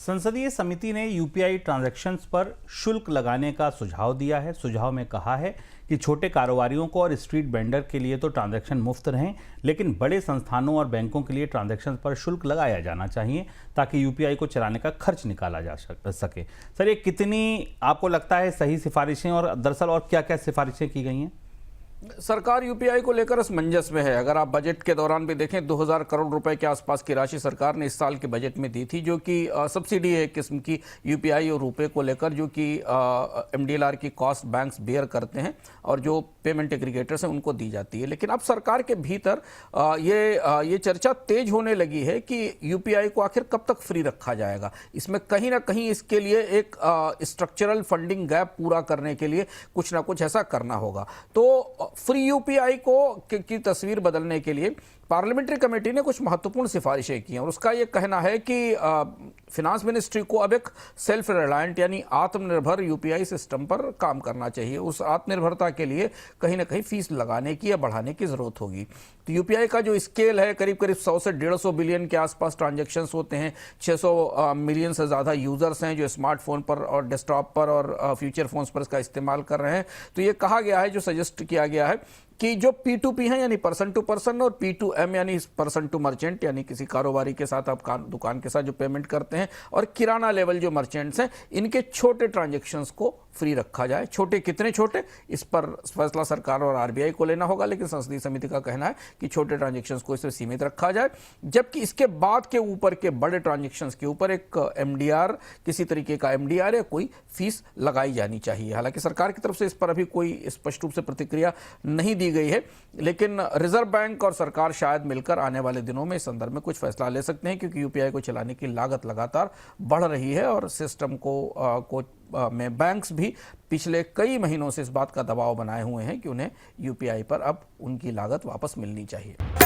संसदीय समिति ने यूपीआई ट्रांजैक्शंस पर शुल्क लगाने का सुझाव दिया है। सुझाव में कहा है कि छोटे कारोबारियों को और स्ट्रीट वेंडर के लिए तो ट्रांजैक्शन मुफ्त रहें, लेकिन बड़े संस्थानों और बैंकों के लिए ट्रांजैक्शन पर शुल्क लगाया जाना चाहिए ताकि यूपीआई को चलाने का खर्च निकाला जा सके। सर, ये कितनी आपको लगता है सही सिफारिशें और दरअसल और क्या क्या सिफारिशें की गई हैं? सरकार यूपीआई को लेकर असमंजस में है। अगर आप बजट के दौरान भी देखें 2000 करोड़ रुपए के आसपास की राशि सरकार ने इस साल के बजट में दी थी, जो कि सब्सिडी है एक किस्म की यूपीआई और रुपए को लेकर, जो कि एमडीएलआर की कॉस्ट बैंक्स बेयर करते हैं और जो पेमेंट एग्रीगेटर्स हैं उनको दी जाती है। लेकिन अब सरकार के भीतर ये चर्चा तेज होने लगी है कि यूपीआई को आखिर कब तक फ्री रखा जाएगा। इसमें कहीं ना कहीं इसके लिए एक स्ट्रक्चरल फंडिंग गैप पूरा करने के लिए कुछ ना कुछ ऐसा करना होगा। तो फ्री यूपीआई की तस्वीर बदलने के लिए पार्लियामेंट्री कमेटी ने कुछ महत्वपूर्ण सिफारिशें की हैं और उसका यह कहना है कि फिनांस मिनिस्ट्री को अब एक सेल्फ रिलायंट यानी आत्मनिर्भर यूपीआई सिस्टम पर काम करना चाहिए। उस आत्मनिर्भरता के लिए कहीं ना कहीं फीस लगाने की या बढ़ाने की जरूरत होगी। तो यूपीआई का जो स्केल है करीब करीब 100 से 150 बिलियन के आसपास ट्रांजैक्शंस होते हैं। 600 मिलियन से ज़्यादा यूजर्स हैं जो स्मार्टफोन पर और डेस्कटॉप पर और फ्यूचर फोन्स पर इसका इस्तेमाल कर रहे हैं। तो ये कहा गया है, जो सजेस्ट किया गया है कि जो P2P है यानी पर्सन टू पर्सन और P2M यानी पर्सन टू मर्चेंट यानी किसी कारोबारी के साथ आप दुकान के साथ जो पेमेंट करते हैं और किराना लेवल जो मर्चेंट्स हैं, इनके छोटे ट्रांजैक्शंस को फ्री रखा जाए। छोटे कितने छोटे, इस पर फैसला सरकार और आरबीआई को लेना होगा, लेकिन संसदीय समिति का कहना है कि छोटे ट्रांजैक्शंस को इसमें सीमित रखा जाए, जबकि इसके बाद के ऊपर के बड़े ट्रांजैक्शंस के ऊपर एक एमडीआर, किसी तरीके का एमडीआर या कोई फीस लगाई जानी चाहिए। हालांकि सरकार की तरफ से इस पर अभी कोई स्पष्ट रूप से प्रतिक्रिया नहीं दी गई है, लेकिन रिजर्व बैंक और सरकार शायद मिलकर आने वाले दिनों में इस संदर्भ में कुछ फैसला ले सकते हैं, क्योंकि यूपीआई को चलाने की लागत लगातार बढ़ रही है और सिस्टम में बैंक्स भी पिछले कई महीनों से इस बात का दबाव बनाए हुए हैं कि उन्हें यूपीआई पर अब उनकी लागत वापस मिलनी चाहिए।